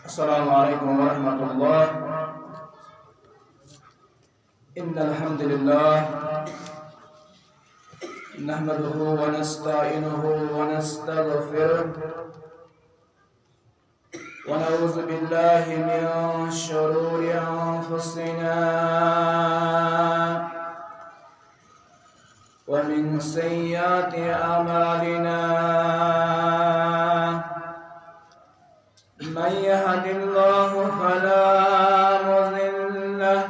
السلام عليكم ورحمة الله. إن الحمد لله نحمده ونستعينه ونستغفره ونعوذ بالله من شرور أنفسنا ومن سيئات أعمالنا. من يهد الله فلا مضل له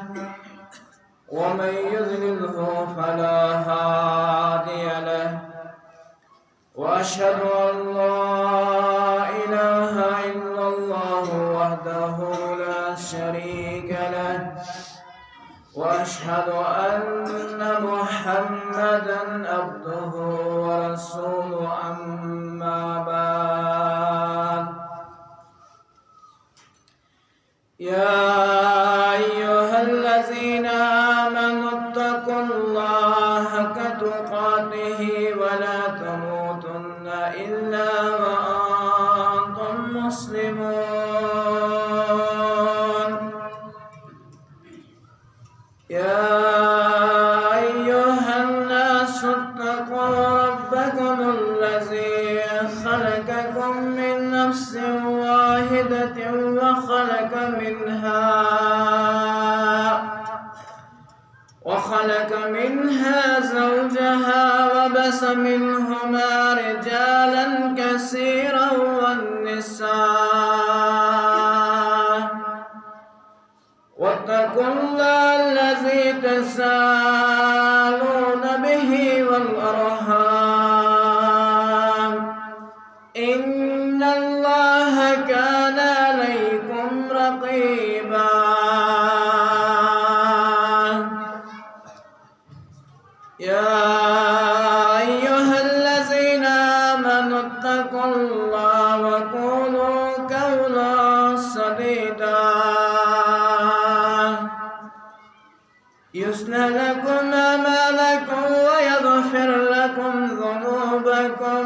ومن يضلله فلا هادي له. وأشهد أن لا إله إلا الله وحده لا شريك له. وأشهد أن محمدا عبده ورسوله. أما بعد، يا أيها الذين آمنوا اتقوا الله حق تقاته ولا تموتن إلا وأنتم مسلمون. يا أيها الناس اتقوا ربكم الذي خلقكم من نفس واحدة وخلق منها زوجها وبث منهما رجالا كثيرا والنساء. واتقوا الله الذي تساءلون به والأرحام، إن الله كان عليكم رقيبا. يا أيها الذين آمنوا اتقوا الله وقولوا قولا سديدا يصلح لكم أعمالكم ويغفر لكم ذنوبكم،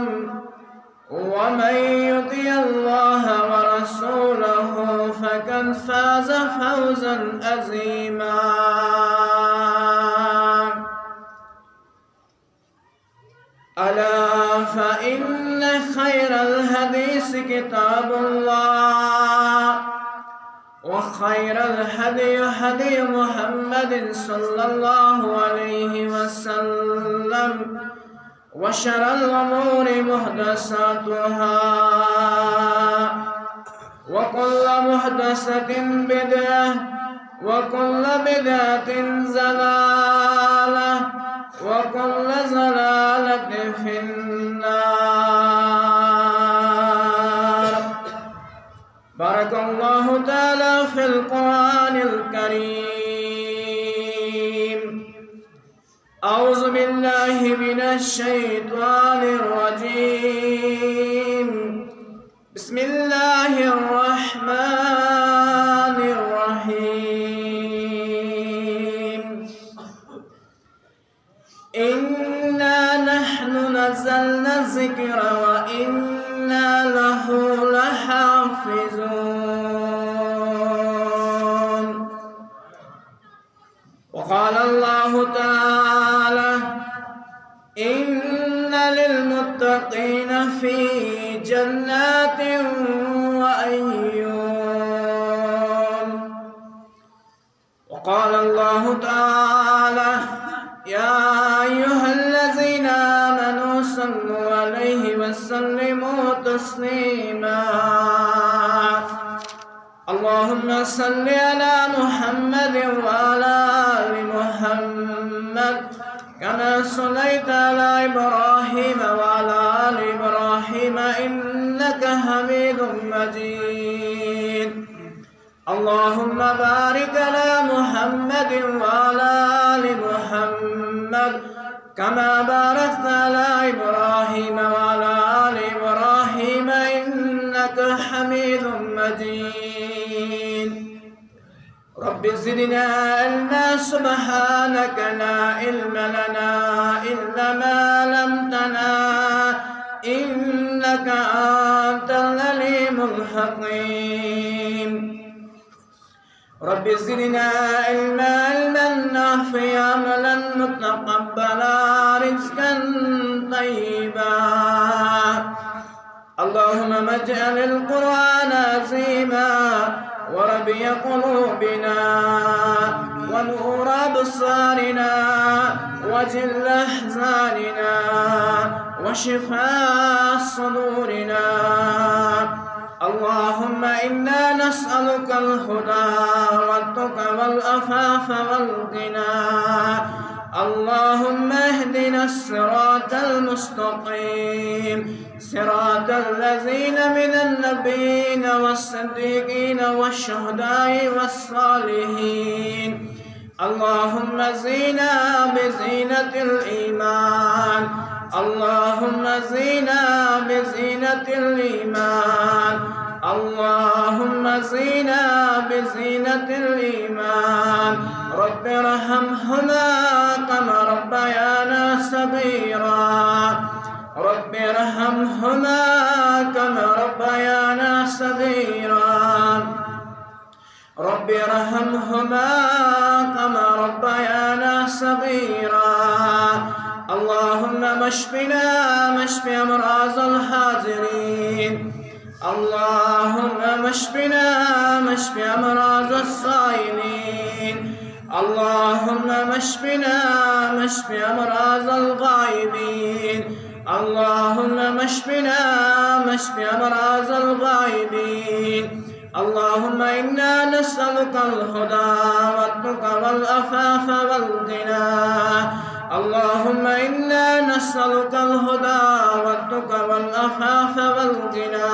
ومن يطع الله ورسوله فقد فاز فوزا عظيما. ألا فإن خير الحديث كتاب الله، وخير الهدي هدي محمد صلى الله عليه وسلم، وشر الأمور محدثاتها، وكل محدثة بدعة، وكل بدعة ضلالة، وكل ضلالة في النار. بارك الله تعالى في القرآن الكريم. أعوذ بالله من الشيطان الرجيم. بسم الله الرحمن الرحيم. إنا نحن نزلنا الذكر وإنا له لحافظون. وقال الله تعالى: إن للمتقين في جنات وعيون. وقال الله تعالى: يا أيها الذين آمنوا صلوا عليه وسلموا تسليما. اللهم صل على محمد وعلى آل محمد كما صليت على إبراهيم وعلى آل إبراهيم إنك حميد مجيد. اللهم بارك على محمد وعلى آل محمد كما باركت على إبراهيم وعلى آل إبراهيم إنك حميد مجيد. رب زدنا علما سبحانك لا علم لنا إلا ما علمتنا إنك إنك أنت العليم الحكيم رب زدنا علما نافعا عملا متقبلا رزقا طيبا اللهم اجعل القرآن عظيما وربيع قلوبنا ونور أبصارنا وجل أحزاننا وشفاء صدورنا اللهم إنا نسألك الهدى والتقى والعفاف والغنى اللهم اهدنا الصراط المستقيم صراط الذين من النبيين والصديقين والشهداء والصالحين اللهم زينا بزينة الإيمان اللهم زينا بزينة الإيمان اللهم زينا بزينة الإيمان رب ارحمهما كما ربيانا صغيرا رب ارحمهما كما ربيانا صغيرا رب ارحمهما كما ربيانا صغيرا اللهم اشف أمراض الحاضرين اللهم اشف أمراض الصائمين اللهم اشف أمراض الغائبين اللهم اشف أمراض الغائبين اللهم إنا نسألك الهدى والتقى والعفاف والغنى اللهم إنا نسألك الهدى والتقى والعفاف والغنى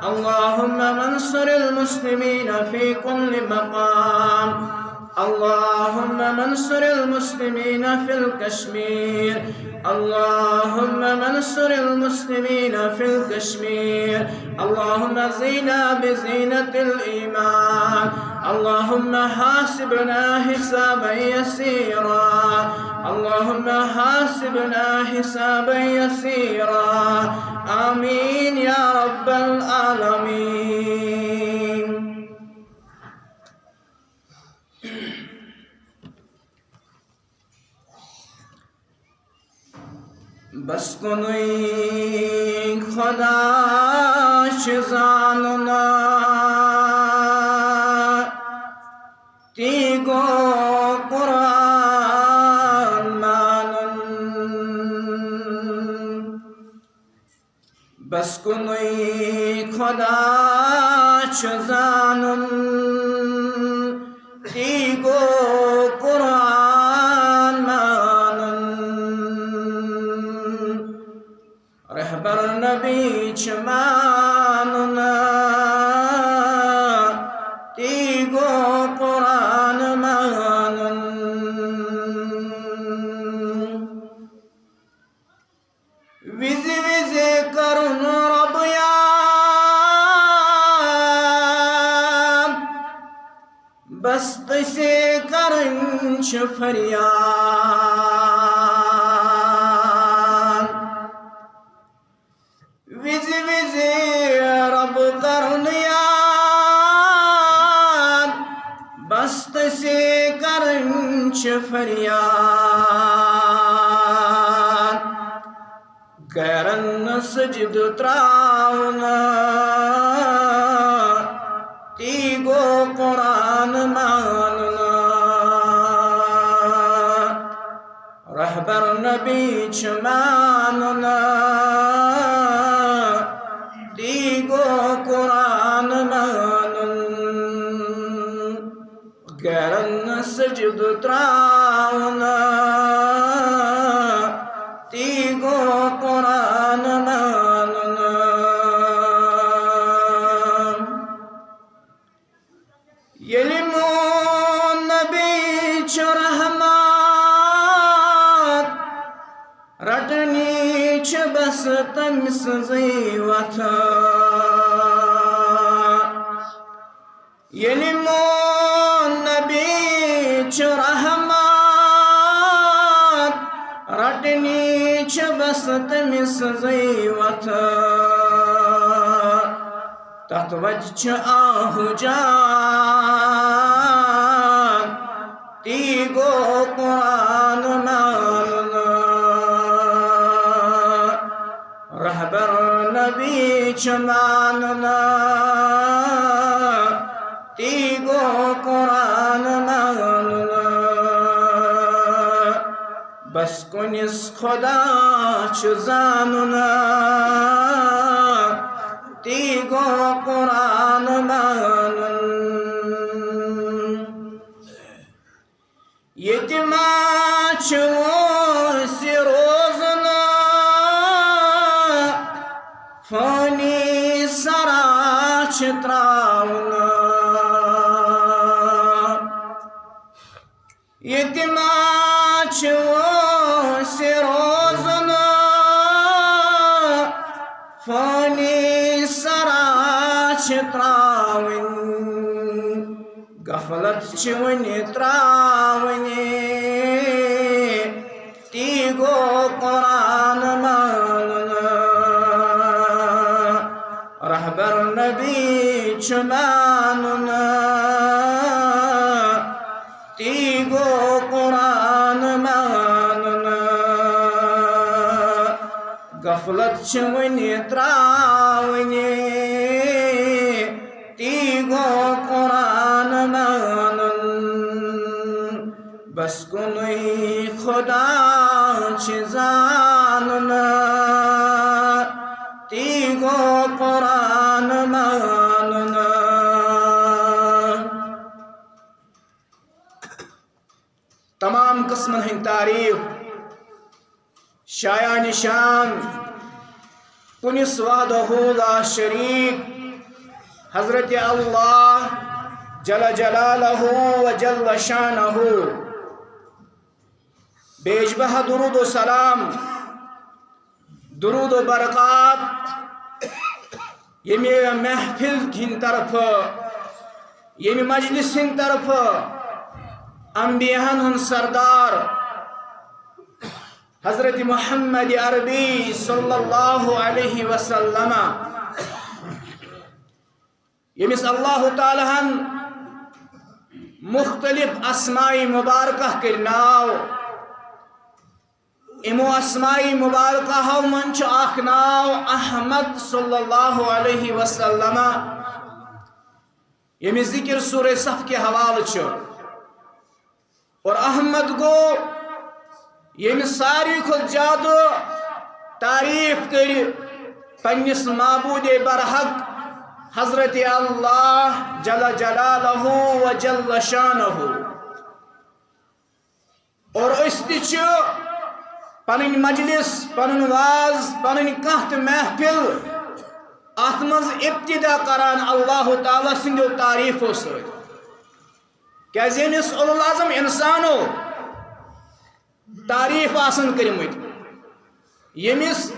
اللهم انصر المسلمين في كل مقام اللهم انصر المسلمين في الكشمير اللهم انصر المسلمين في الكشمير اللهم زينا بزينة الإيمان اللهم حاسبنا حسابا يسيرا اللهم حاسبنا حسابا يسيرا آمين يا رب العالمين بس کنوی خدا شزاننا تیگو قرآن مانن بس کنوی خدا شزانن تیگو قرآن مانن رهبر نبی چماننا تیگو قرآن مانن ویزی ویزی کرن رب یام بست سے کرن چھ فریاد ویزی ویزی رب کرن یاد بست سے کرن چھ فریاد غیرن سجد تراؤنا تیگو قرآن ماننا رہبر نبی چماننا تیگو قرآن مانن غیرن سجد تراؤنا تیگو قرآن ماننا یلمون نبی چ رحمات رٹنی چ بس تمس زیوتا یلمون نبی چ رحمات رٹنی چ بس تمس زیوتا تحت وجه آہ جان تی گو قرآن ماننا رہبر نبی چھ ماننا تی گو قرآن ماننا بس کنس خدا چھ زاننا تی گو قرآن مانن یتما چھ وٲنٛسہِ روزنا فانی سرا چھ تراونا یتما چھ وٲنٛسہِ روزنا فانی سرا چھ تراوٕنۍ غفلت چھ وٕنہِ تراوٕنۍ تی گو قرآن ماننا رہبر نبی چھ ماننا تی گو قرآن ماننا غفلت چھ وٕنہِ تراوٕنۍ تی گو قرآن مانن بس کنُے خدا چھ زاننا تی گو قرآن ماننا تمام قسمن ہند تعریف شایع نشان کنس وحدہ لا شریک حضرت اللہ جل جلالہ و جل شانہ بیجبہ درود و سلام درود و برکات یمی محفل ہند طرف یمی مجلس ہند طرف انبیاءن ہن سردار حضرت محمد عربی صلی اللہ علیہ وسلم یمس اللہ تعالیٰ ہن مختلف اسماء مبارکہ کر ناو امو اسماء مبارکہ من چھ اخ ناو احمد صلی اللہ علیہ وسلم یمس ذکر سورہ صف کے حوالہ چھ اور احمد گو یمس ساروی کھت زیادہ تعریف کر پنس معبود برحق حضرت اللہ جل جلالہ و جل شانہ اور اس تچ پنن مجلس پنن واز پنن کانٛہہ تہِ محفل ات مز ابتدا کران اللہ تعالیٰ سندیو تعریفو سۭتۍ کیازِ ییٚمِس اولو العظم انسانو تعریف آسن کرمٕتۍ ییٚمِس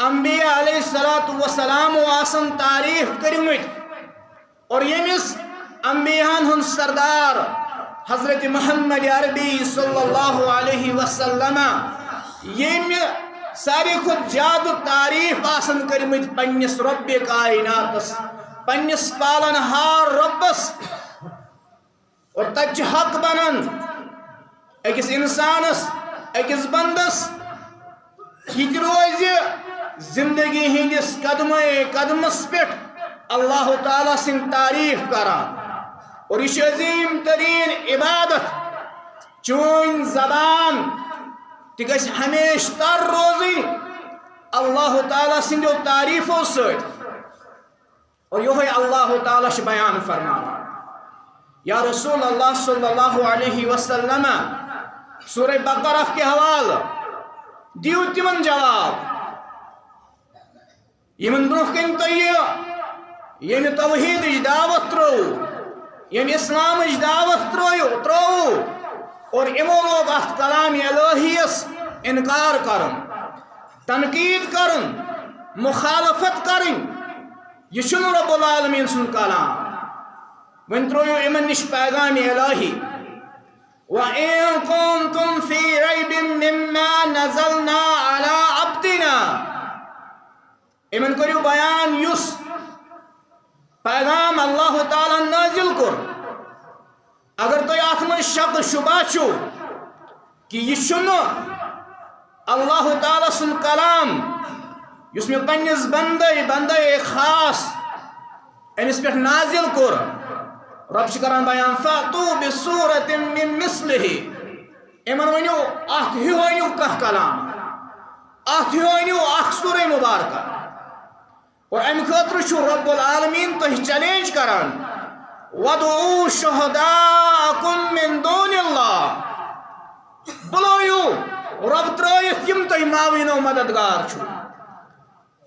انبیاء علیہ السلام آسن تعریف کرمٕتۍ اور ییٚمِس انبیاءن ہُنٛد سردار حضرت محمد عربی صلی اللہ علیہ وسلم ییٚمہِ ساروی کھۄتہٕ زیادٕ تعریف آسن کرمٕتۍ پننس رب کائناتس پننس پالن ہار ربس اور تتہِ چھُ حق بنان أکِس انسانس أکِس بندس یہِ تہِ روزِ زندگی ہندس قدمے قدمس پہ اللہ تعالیٰ سن تعریف کران اور یہ عظیم ترین عبادت چون زبان تہ گژھِ ہمیشہ تر روزن اللہ تعالیٰ سندیو تعریفو سۭتۍ اور یہوے اللہ تعالیٰ بیان فرمان یا رسول اللہ صلی اللہ علیہ وسلم سورہ بقرہ کے حوالہ دیو تمن جواب یمن برونٛہہ کن تۄہہِ ییٚمہِ توحیدٕچ دعوت ترٲو ییٚمہِ اسلامٕچ دعوت ترٲوٕ اور یِمو لوگ اتھ کلام الہیس انکار کرُن تنقید کرُن مخالفت کرٕنۍ یہ چھُنہٕ رب العالمین سُنٛد کلام وۄنۍ ترٲیِو یِمن نِش پیغام الہی وَإِن كُنتُمْ فِي رَيْبٍ مِّمَّا نَزَلْنَا عَلَىٰ عَبْدِنَا یِمن کٔرِو بیان یُس پیغام اللہ تعالیٰ نازل کر اگر تھی ات من شک شبہ چھو کہ یہ اللہ تعالیٰ سن کلام اس میں پنس بندے خاص امس پہ نازل کر رب کران بیان فاتو بسورت من مثلہ امن ونیو ات ہیو ونیو کانٛہہ کلام ات ہیو ونیو اخ سورہ مبارکہ اور ام خاطر چھو رب العالمین تہ چیلنج کران وَدْعُوا شُهَدَاءَكُم مِّن دُونِ اللَّهِ بُلٲیِو رب ترٲیِتھ یِم تۄہہِ معاوِن و مددگار چھُو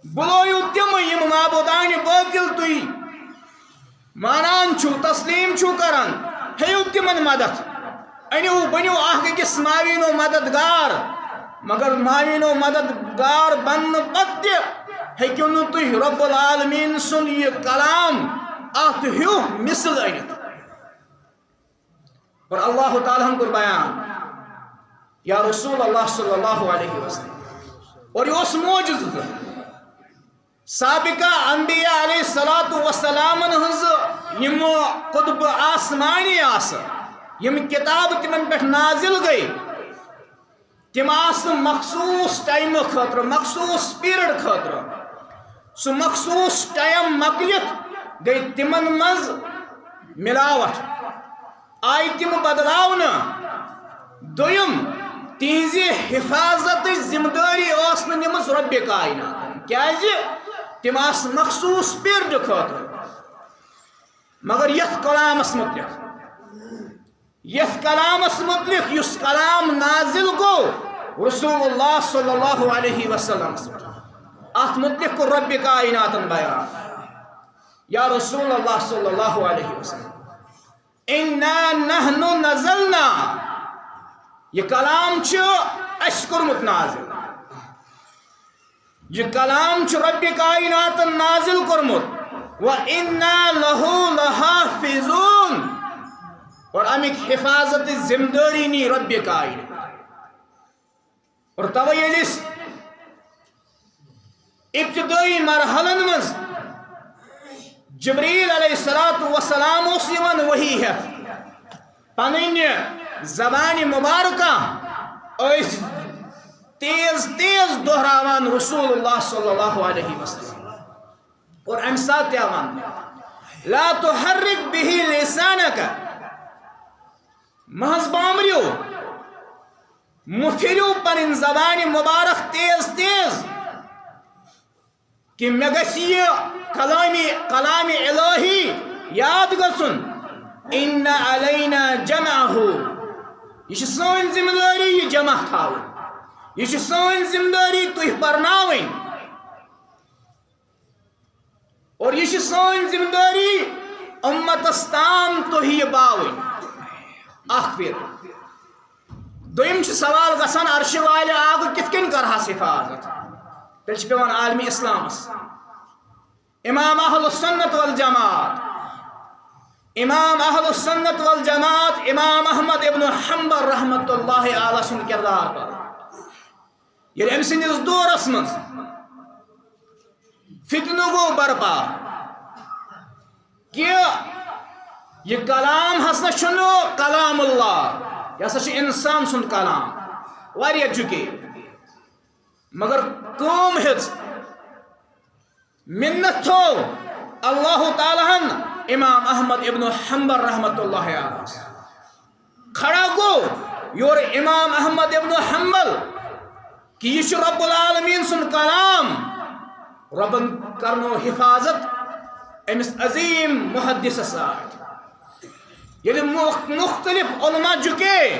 بُلٲیِو تِم یِم معبوٗدانہِ باطِل تُہۍ مانان چھُو تسلیٖم چھُو کران ہیٚیِو تِمن مدد أنِو بٔنِو اکھ أکِس معاوِن و مددگار مگر معاوِن و مددگار بننہٕ پتہٕ تہِ ہیٚکِو نہٕ تُہۍ رب العالمیٖن سُنٛد یہِ کلام ات ہیو مثل أنِتھ اور اللہ تعالیٰ ہن کور بیان یا رسول اللہ صلی اللہ علیہ وسلم اور یہ معجزہ سابقہ انبیاء علیہ الصلوۃ والسلام ہنز یم قطب آسمانی آس یم کتاب تمن پہ نازل گئی تم آس مخصوص ٹائم خاطر مخصوص پیریڈ خاطر سو مخصوص ٹائم مکلت گئی تمن مز ملاوٹ آئی تم بدلاؤن دویم تہذی حفاظت ذمہ داری اس نمس رب کائنات کیاز تم آس مخصوص پیریڈ خاطر مگر یتھ کلامس متعلق یس کلام نازل گو رسول اللہ صلی اللہ علیہ وسلم ات متعلق کو رب کائنات بیان یا رسول اللہ صلی اللہ علیہ وسلم انا نحن نزلنا یہ کلام اس کورمت نازل یہ کلام رب کائنات نازل کورمت و انا لہو لحافظون اور امیک حفاظت ذمہ داری نی رب کائنات اور توے یلس ابتدائی مرحلن مز جبریل علیہ السلام اس یوان وحی ہے پنن زبان مبارکہ اس تیز دہراوان رسول اللہ صلی اللہ علیہ وسلم اور ام سات یوان لا تحرک به لسانک محض بامریو مفریو پنن زبان مبارک تیز کہ مے گژھِ کلام الہی یاد گژھُن ان علینا جمعہ یہ سن ذمہ داری یہ جمع تھاون یہ سن ذمہ داری تُہۍ پرناوٕنۍ اور یہ سن ذمہ داری امتس تام تُہۍ یہ باوٕنۍ اکھ پھر دوٚیِم چھُ سوال گژھان عرشہِ والہِ آگہٕ کِتھ کٔنۍ کرہس حفاظت تیل پیوان عالمی اسلامس امام اہل السنت والجماعت امام احمد ابن حنبل رحمت اللہ علیہ سن کردار پر یل ام سندس دورس من فتنہ گو برپا کہ یہ کلام ہسا چھنو کلام اللہ یہ ہسا انسان سن کلام واریاہ جُکے مگر کم ہز منت تھو اللہ تعالیٰ امام احمد ابن حنبل رحمت اللہ علیہ کھڑا گو یور امام احمد ابن حنبل کہ یہ رب العالمین سن کلام ربن کرنو حفاظت امس عظیم محدث ساتھ یعنی مختلف علماء جھکے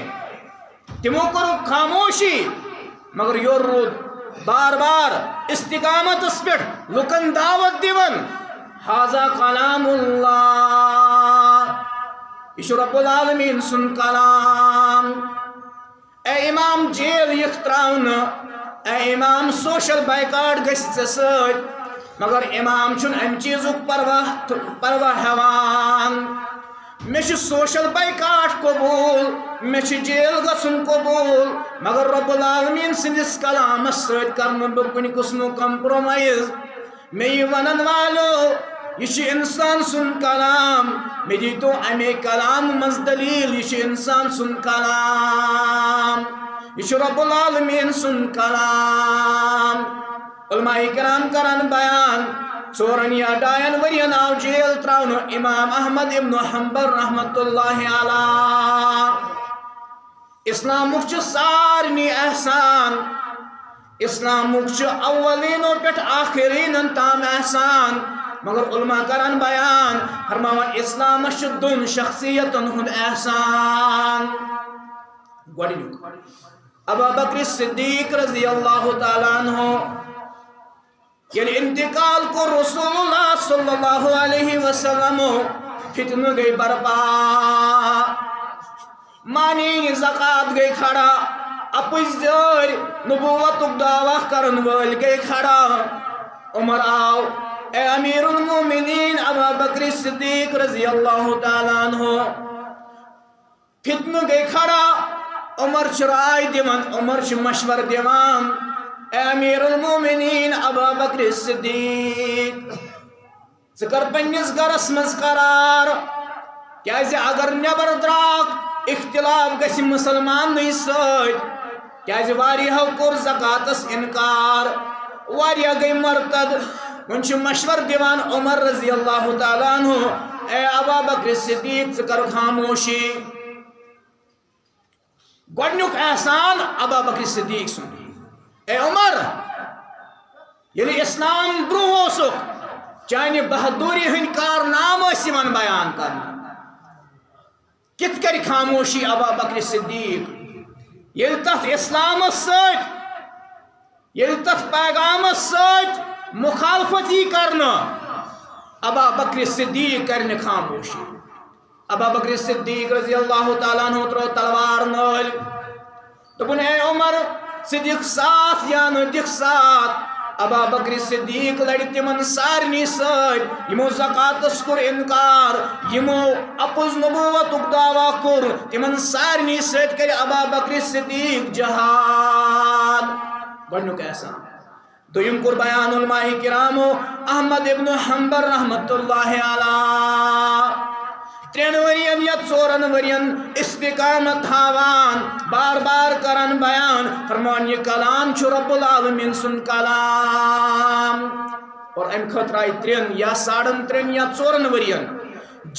تمو کرو خاموشی مگر یور رود بار بار استقامت اس پر لکن دعوت دیون حاضا کلام اللہ یہ رب العالمین سن کلام اے امام جیل یختراؤن اے امام سوشل بائیکاٹ گھس ست مگر امام چھن ام چیزک پرواہ ہیوان میں سوشل بائیکاٹ قبول میں جیل گھن قبول مگر رب العالمین سندس کلامس ست کرن بہ کن قسم کمپرومائز میں یہ ونن والو یہ انسان سن کلام میں دیتو امی کلام مز دلیل یہ انسان سن کلام یہ رب العالمین سن کلام علماء کرام کران بیان ژورن یا ڈاین ورین آو جیل تراؤن امام احمد ابن حنبل رحمت اللہ علیہ اسلامک سارنی احسان اسلامک اولینو پہ آخرین تام احسان مگر علماء کران بیان فرماوان اسلام دون شخصیتن ہند احسان گوڑنیک ابو بکر صدیق رضی اللہ تعالیٰ عنہ یعنی انتقال کو رسول اللہ صلی اللہ علیہ وسلم فتنہ گئی برپا مانی زکات گئی کھڑا اپس زیر نبوت دعویٰ کرن ول گئی کھڑا عمر آو اے امیر المومنین ابو بکر صدیق رضی اللہ تعالیٰ عنہ فتنہ گئی کھڑا عمر رائے دیوان عمر مشور دیوان اے امیر المومنین ابو بکر صدیق ذکر پنیس گرس مز قرار کیازِ اگر نبر دراک اختلاف گسی مسلمان نئی سۭتۍ کیازِ واریاہو کوٚر زکاتس انکار واریاہ گئی مرتد ون چھ مشور دیوان عمر رضی اللہ تعالیٰ عنہ اے ابو بکر صدیق ژٕ کر خاموشی گۄڈنیُک احسان ابو بکر صدیق سُنٛد اے عمر ییٚلہِ اسلام برونٛہہ اوسُکھ چانہِ بہادوری ہٕنٛدۍ کارنام ٲسۍ یِوان بیان کرنہٕ کِتھ کٔرِ خاموشی ابو بکر صدیق ییٚلہِ تتھ اسلامس سۭتۍ ییٚلہِ تتھ پیغامس سۭتۍ مخالفت یی کرنہٕ ابو بکر صدیق کرِ نہٕ خاموشی ابو بکر صدیق رضی اللہ تعالیٰ عنہ ترو تلوار نٲلۍ دوٚپُن اے عمر ژٕ دِکھ ساتھ یا نہٕ دِکھ ساتھ ابو بکر صدیق لڑِ تمن سارنی سۭتۍ یمو زکاتس کوٚر انکار یمو اپُز نبوتُک دعویٰ کوٚر تمن سارنی سۭتۍ کرِ ابو بکر صدیق جہاد گۄڈنیُک احسان دویم کوٚر بیان علماء کرامو احمد ابن حنبل رحمت اللہ علیہ 3 ورین یا 4 ورین استقامت ہاوان بار بار کران بیان فرمان یہ کلام چھو رب العالمین سن کلام اور ام خطر آئی 3 یا 3.5 یا 4 ورین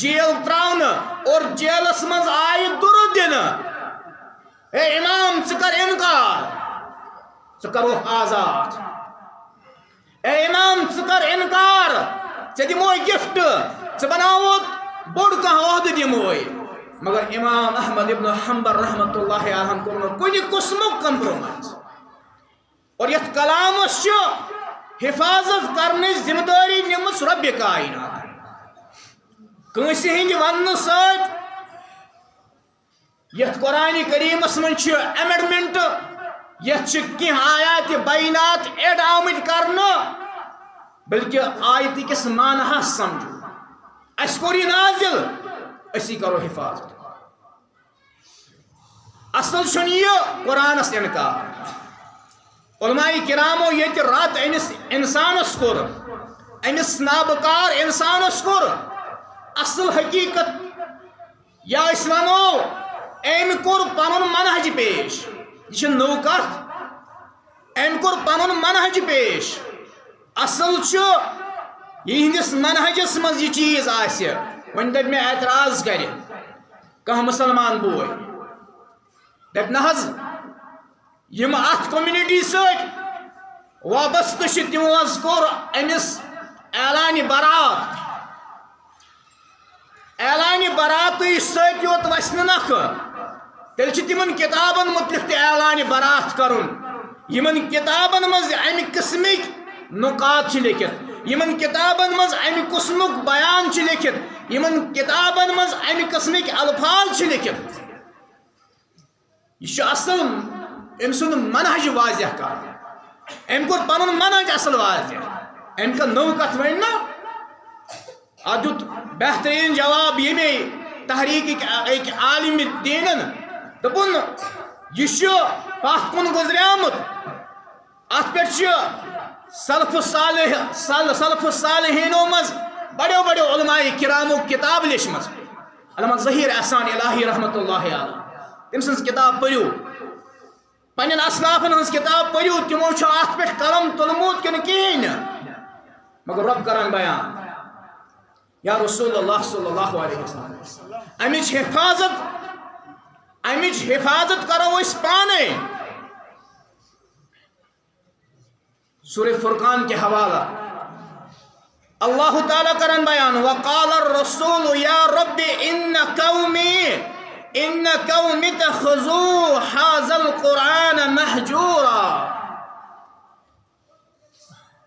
جیل تراؤن اور جیلس مز آئی درود دن اے امام ژٕ انکار ژٕ کرو آزاد اے امام ژٕ انکار ژےٚ دِموے گفٹ ژٕ بناوت بوڑ کانٛہہ عہدٕ دِموے مگر امام احمد ابن حنبل رحمت اللہ علیہ کوٚر نہٕ کُنہِ قٕسمُک کمپرومائز اور یتھ کلامس چھُ حفاظت کرنٕچ ذمہ دٲری نِمٕژ رۄبِ کائنات کٲنٛسہِ ہٕنٛدِ وننہٕ سۭتۍ یتھ قرآنِ کریٖمس منٛز چھُ ایمینڈمنٹ یتھ چھِ کینٛہہ آیات بینات ایڈ آمٕتۍ کرنہٕ بلکہ آیتہِ کِس معنہس سمجھو اس کوٚر یہِ نازل اسی کرو حفاظت اصل چھُنہٕ یہِ قرآنس انکار علماء کرامو ییٚتہِ رد أمِس انسانس کوٚر أمِس نابکار انسانس کوٚر اصل حقیقت یا أسۍ ونو أمۍ کوٚر پنُن منہج پیش یہ چھِ نٔو کتھ أمۍ کوٚر پنُن منہج پیش اصل چھُ یہندس منہجس مز یہ چیز آسہِ ون دپ میں اعتراض کرِ کانٛہہ مسلمان بوے دپ نہ حظ یم اتھ کوٚمنٹی سۭتۍ وابستہٕ چھِ تمو حظ کوٚر أمِس اعلانِ براتٕے سۭتۍ یوت وسہِ نہٕ نکھٕ تیٚلہِ چھِ تِمن کتابن متعلق تہِ اعلانِ برات کرُن یمن کتابن مز امہِ قسمٕکۍ نقات چھِ لیکھِتھ یمن کتابن مز امہِ قسمُک بیان چھِ لیکھِتھ یمن کتابن مز امہِ قسمٕکۍ الفاظ چھِ لیکھِتھ یہ چھُ اصل أمۍ سُنٛد منہج واضح کرُن أمۍ کوٚر پنُن منہج اصل واضح أمۍ کٔر نٔو کتھ ؤنۍ نہ اتھ دیُت بہتریٖن جواب ییٚمے تحریٖکٕکۍ أکۍ عالمِ دیٖنن دوٚپُن یہِ چھُ پتھ کُن گُزریومُت اتھ پٮ۪ٹھ چھُ سلف صالحینو مز بڑو بڑو علماء کرامو کتاب لیچمت علامہ ظہیر احسان الہی رحمت اللہ علیہ تم سن کتاب پڑھو پنن اسلافن ہنس کتاب پڑھو تمو ات پہ قلم تلمت کن کہین مگر رب کران بیان یا رسول اللہ صلی اللہ علیہ وسلم امچ حفاظت کرو اس پانے سورہ فرقان کے حوالہ اللہ تعالیٰ کرن بیان وقال الرسول یا رب ان قومی اتخذوا هذا القرآن مہجورا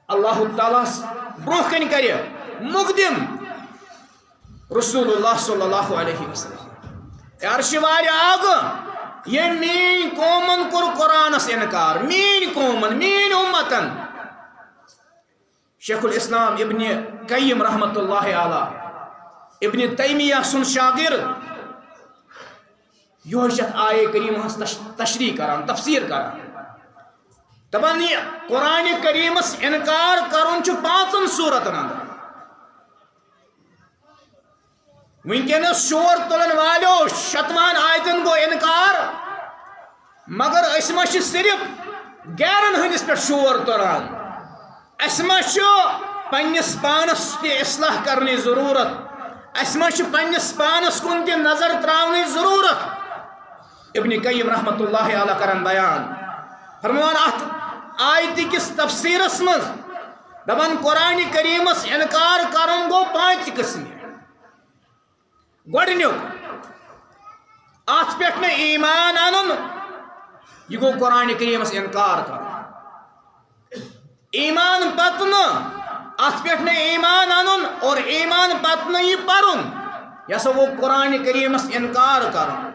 اللہ تعالیٰ بروہ کن کرے مقدم رسول اللہ صلی اللہ علیہ وسلم عرش وار آگ یہ مین قومن کور قرآنس انکار مین قومن مین امتن شیخ الاسلام ابن قیم رحمت اللہ علیہ ابن تیمیہ سن شاگرد یہ آئے کریم تشریح کران تفسیر کران دپان یہ قرآن کریمس انکار کرن چھ 5 صورتن اندر ونکس شور تلن والو 7 آیتن گو انکار مگر اس ما صرف غیرن ہندس پہ شور تلان اس ما پنس پانس تہ اصلاح کرنے ضرورت اس ما پنس پانس کن تہ نظر تراؤنی ضرورت ابن قیم رحمت اللہ علیہ کرن بیان فرمان ات آیت کس تفسیرس مز دپان قرآن کریمس انکار کرن گو 5 قسم گۄڈنیُک ات پہ ایمان انن یہ گو قرآن کریمس انکار کر ایمان پتن ات پہ ایمان انن اور ایمان پتن یہ پرن یہ سا وہ قرآن کریمس انکار کرن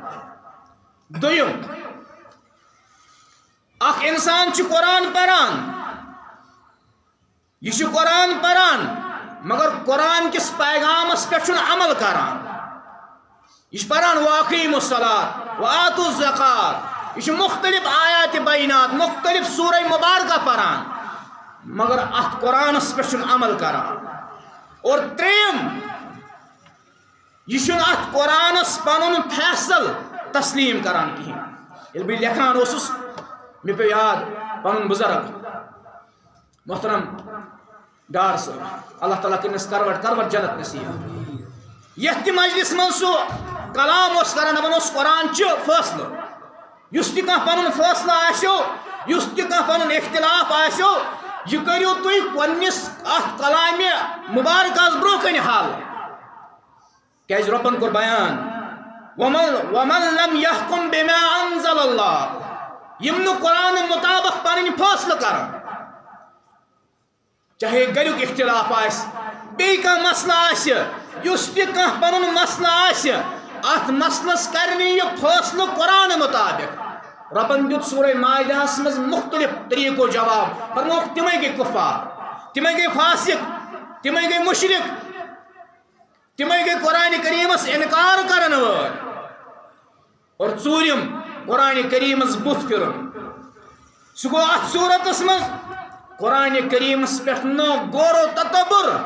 دویم اخ انسان چھ قرآن پران یہ قرآن پران مگر قرآن کس پیغامس پہ عمل کران یہ پران واقعیم الصلاۃ وآتوا الزکاۃ یہ مختلف آیات بینات مختلف سورہ مبارکہ پران مگر ات قرآنس پہ عمل کران اور تریم یہ ات قرآنس پنن فیصل تسلیم کران کہین یل بہ لکھان اوسس مے پہ یاد پنن بزرگ محترم ڈار صاحب اللہ تعالیٰ کنس کروٹ جنت نصیب یت مجلس من سو کلام اس کران دپان اس قرآن چھ فیصلہ یس تہ کانٛہہ پنن فیصلہ آسیو یس تہ کانٛہہ پنن اختلاف آسیو یہ کریو تُہۍ پننس ات کلام مبارکس برونٛہہ کنہِ حل کیاز ربن کور بیان ومن لم يحكم بما انزل الله یم نہ قرآن مطابق پنن فیصلہ کران چاہے گریک اختلاف آس بیٚیہِ کانٛہہ مسئلہ آسہِ یس تہ کانٛہہ پنن مسئلہ آسہِ ات مسلس کرنی یہ فیصلہ قرآن مطابق ربن دیت سورہ مائدہس مز مختلف طریقوں جواب فرموک تمے گئی کفار تمے گئی فاسق تمے گئی مشرک تمے گئی قرآن کریمس انکار کرن وول اور ژوٗرِم قرآن کریمس بُتھ پھرن سہ گو ات صورتس مز قرآن کریمس پہ نو غور و تدبر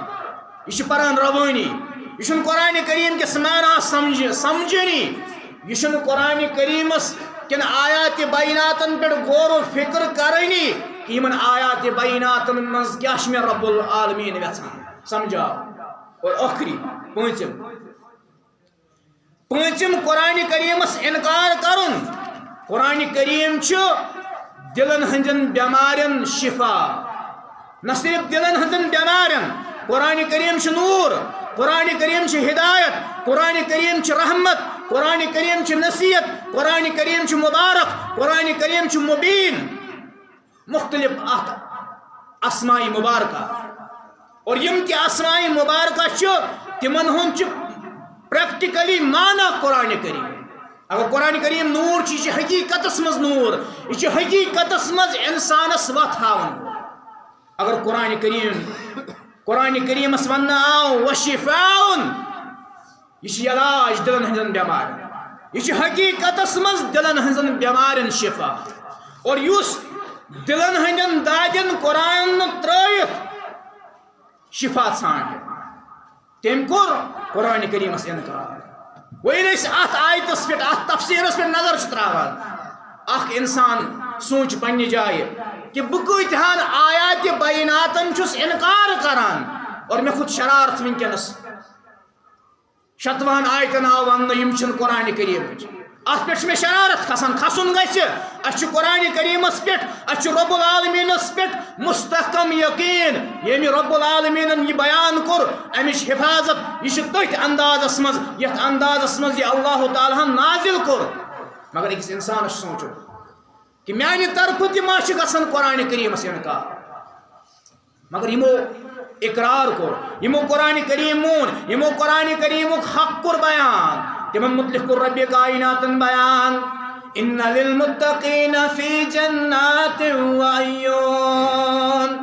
یہ پران روانی یہ قرآن کریم کس معنی سمجھنی یہ قرآن کریمس کن آیات بیناتن پہ غور و فکر کرنی کہ ان آیات بیناتن مز کیا میں رب العالمین یژھان سمجھاو اور آخری پانچم قرآن کریمس انکار کرن قرآن کریم دلن ہندن بیمارن شفا نہ صرف دلن ہندن بیمارن قرآن کریم نور قرآن کریم ہدایت قرآن کریم رحمت قرآن کریم نصیحت قرآن کریم مبارک قرآن کریم مبین مختلف اسماء مبارکہ اور یم کی اسماء مبارکہ تمن ہند پریکٹیکلی معنی قرآن کریم اگر قرآن کریم نور یہ حقیقت مز نور یہ حقیقت مز انسانس وت ہاون اگر قرآن کریمس ون آو وشفاؤن یہ علاج دلن ہندن بیمار یہ حقیقت مز دلن ہندن بیمارن شفا اور اس دلن ہندن دادن قرآن ترائت شفا ژھانڈ تم کور قرآن کریمس انکار ویل ات آیتس پہ ات تفسیرس پہ نظر تراوان اخ انسان سوچ پنہ جائے کہ بہ کتہان آیات بیناتن چھس انکار کران اور مے خود شرارت ونکس شتوہن آیتن آو ون یم چھن قرآن کریم ات پہ مے شرارت کھسان کھسن گژھِ اچھ قرآن کریمس پہ اچھ رب العالمینس پہ مستحکم یقین یم رب العالمین یہ بیان کور امچ حفاظت یہ تتھ اندازس مز یتھ اندازس مز یہ اللہ تعالیٰ نازل کور مگر اکس انسانس سوچو کہ میانہ طرف تہ ما چھ گژھان قرآن کریمس انکار مگر یمو اقرار کور یمو قرآن کریم مون یمو قرآن کریمک حق کور بیان تمن متعلق کور رب کائنات بیان ان للمتقین فی جنات وعیون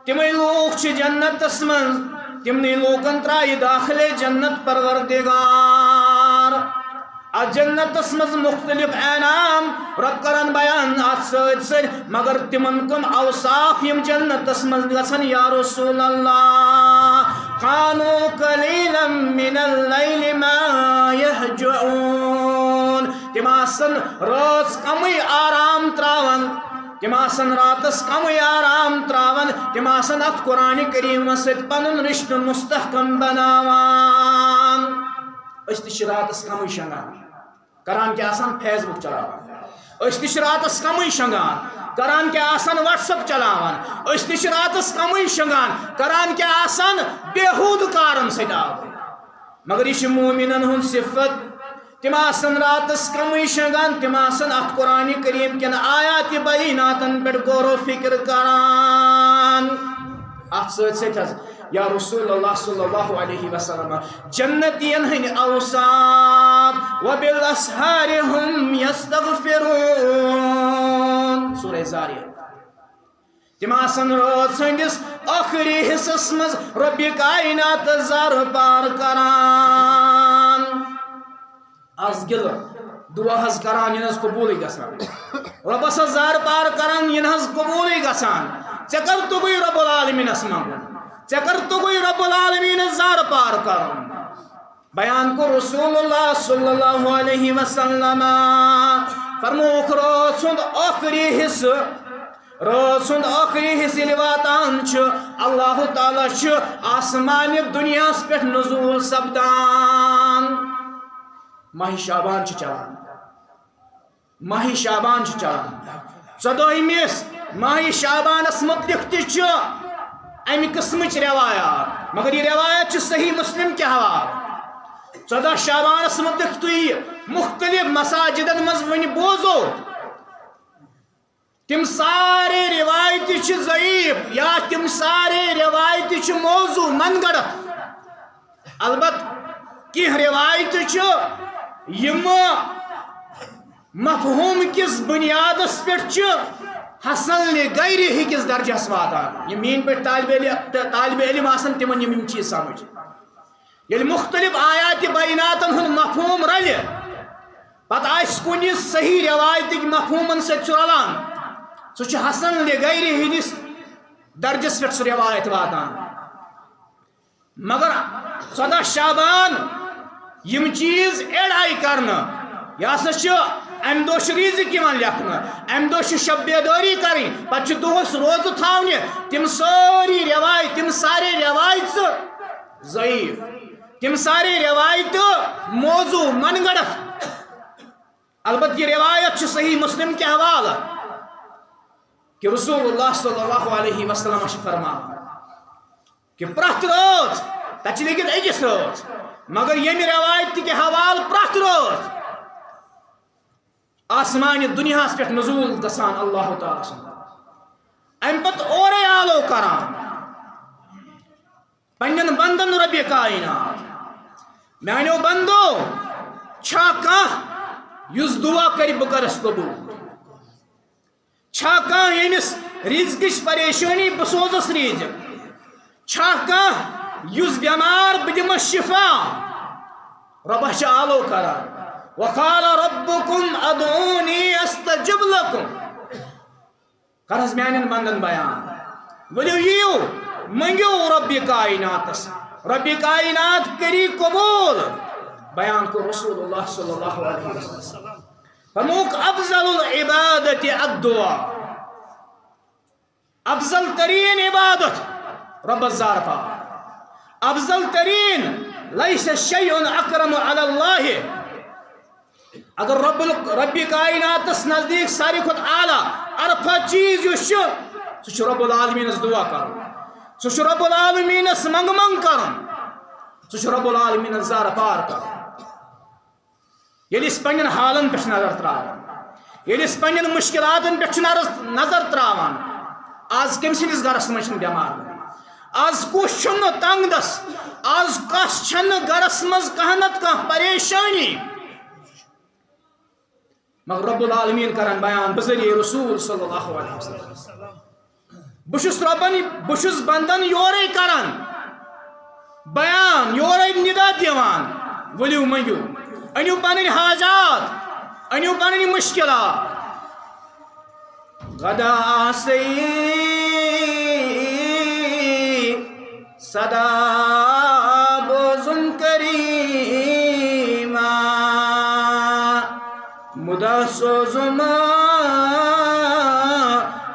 تمے لوگ چھ جنتس من تمنے لوکن ترائی داخل جنت پروردگار جنتس مز مختلف انعام رب کران بیان ات سر مگر تمن کم اوصاف یم جنتس مز گژھن یا رسول اللہ كانوا قليلا من الليل ما يهجعون تم آسن رات کمی آرام تراون تم آسن راتس کمی آرام تراون تم آسن ات قرآن کریم ست پنن رشتہ مستحکم بناوان اس تہ راتس کمی شنگان کران کیا آسان فیس بک چلاوان اس تہ راتس کمی شنگان کران کیا آسان واٹس اپ چلاوان اس تہ راتس کمی شنگان کران کیا آسان بےحود کارن سداو مگر یہ مومنن ہن صفت تم آسان راتس کمی شنگان تم آسان ات قرآن کریم کن آیات بیناتن پہ غور و فکر کران ات ست یا رسول اللہ صلی اللہ علیہ وسلم جنتین ہن اوصاف وبالاسحار هم یستغفرون سورہ زاریات تم آسان رات سندس آخری حصص مز رب کائنات زار پار کران آز گل دعا حض کران یہ قبول گسان ربس زار پار کران یہ قبول گسان ژے کر تو گئی رب العالمین منگن ژے کر تو گئی رب العالمین زار پار کرن بیان کو رسول اللہ صلی اللہ علیہ وسلم فرموک رات سند آخری حصہ رات سند آخری حصہ واتان اللہ تعالیٰ آسمان دنیا پہ نزول سپدان ماہ شعبان چلان ماہ شعبان چلان 14 ماہ شعبانس متعلق تہ امہ قسمچ روایات مگر یہ روایت صحیح مسلم کے حوالہ 14 شعبانس متعلق تھی مختلف مساجدن مز ون بوزو تم سارے روایت ضعیف یا تم سارے روایت موضوع من گڑت البت کی روایت یم مفہوم کس بنیادس پہ حسن غیر ہکس درجس واتان یہ مین پہ طالب علم آسن تمن یم چیز سمجھ یل مختلف آیات بیناتن ہن مفہوم رل پتہ آس کن صحیح روایت مفہومن ست رلان سہ حسن غیر ہندس درجس پہ سہ روایت واتان مگر 14 شعبان یم چیز ایڈ آئی کرنا یہ ہسا ام دہ ریزق لکھنا ام دہ شب بیداری کریں پتہ دہس روز تھاونہ تم ساری روایت تم سارے روایت ضعیف تم سارے روایت موضوع من گڑت البتہ یہ روایت صحیح مسلم کے حوالہ کہ رسول اللہ صلی اللہ علیہ وسلم فرمان کہ پرت روز تک لیکن اکس روز مگر یم روایت کے حوالہ پرت روز آسمان دنیا پہ نزول گسان اللہ تعالیٰ سن ام پت اورے آلو کران پنن بندن رب کائنات میانو بندو چھا کان یس دعا کری بکرس قبول چھا کان یمس رزقش پریشانی بسوزس رزق چھا کان یس بیمار بدمس شفا رب آلو کران وقال ربكم ادعوني استجب لكم کرس میانن بندن بیان ولو یو منگو رب کائناتس رب کائنات کری قبول بیان کو رسول اللہ صلی اللہ علیہ وسلم فرموک افضل العبادت الدعاء افضل ترین عبادت رب الزار پاک افضل ترین لیس شیء اکرم علی اللہ اگر رب کائنات نزدیک ساری کھت اعلیٰ عرفہ چیز یس سہ رب العالمین دعا کر سہ رب العالمین منگ منگ کر سہ رب العالمین زار پار کر یل پن حالن پہ نظر تراوان یل پن مشکلات پہ نظر تراوان آز کم سندس گرس مجھ بیمار آز کس تنگ دس آز کس گرس مز کہنت کھانا پریشانی مگر رب العالمین کران بیان بذریعہ رسول صلی اللہ علیہ وسلم بشس بندن یورے کران بیان یورے ندا دیوان ولیو منگو انیو پنن حاجات انیو پنن مشکلات غدا آسی صدا بوزن کریما مدہ سوزم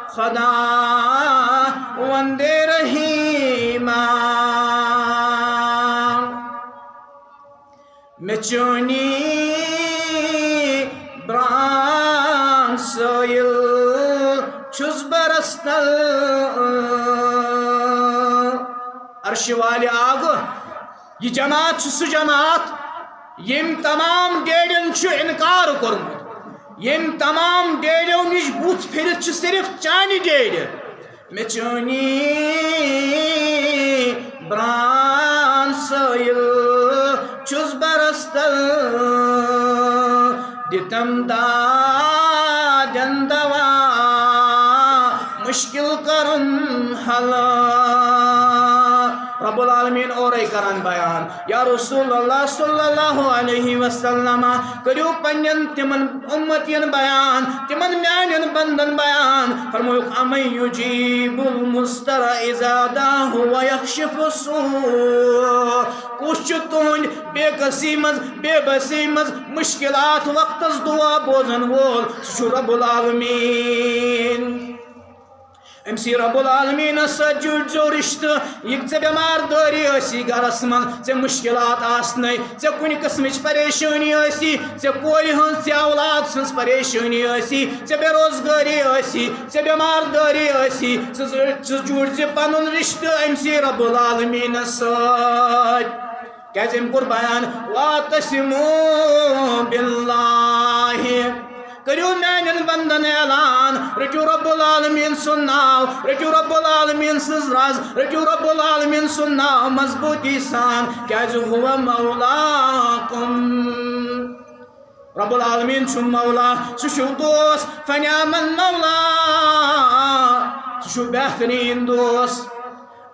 خدا وندے رحیما مچونی بران سویل چھس برستل عرش والے آگ یہ جماعت سہ جماعت یم تمام ڈیڈن انکار کورمت یم تمام ڈیڈو نش بت پھرت صرف چانہ ڈیڈ مے چونی بران سویل چھس برستل دتم دادن دوا مشکل کرن حل رب العالمین اور کران بیان یا رسول اللہ صلی اللہ علیہ وسلم کریو پنین تمن امتین بیان تمن میانین بندن بیان فرموک امن یجیب المستر اذا داہ ویخشف السوء کچھ تہند بے کسی مز بے بسی مز مشکلات وقتس دعا بوزن وول سہ رب العالمین امسی رب العالمین سجود جو رشتہ یہ ژے بیمار داری یسی گرس من ژے مشکلات آسنے ژے کن قسمچ پریشانی یسی ژے کورِ ہنز ژے اولاد سنز پریشانی یسی ژے بے روزگاری یسی ژے بیمار داری یسی ژٕ جوڑ ژے پنن رشتہ امسی رب العالمین سۭتۍ کیازِ أمۍ کوٚر بیان واعتصموا باللہ کریو میانین بندن اعلان رٹو رب العالمین سن ناو رٹو رب العالمین سز راز رٹو رب العالمین سن ناو مضبوطی سان کیازِ ہوا مولاکم رب العالمین چھو مولا سہ دوست فنعم المولا سہ بہترین دوست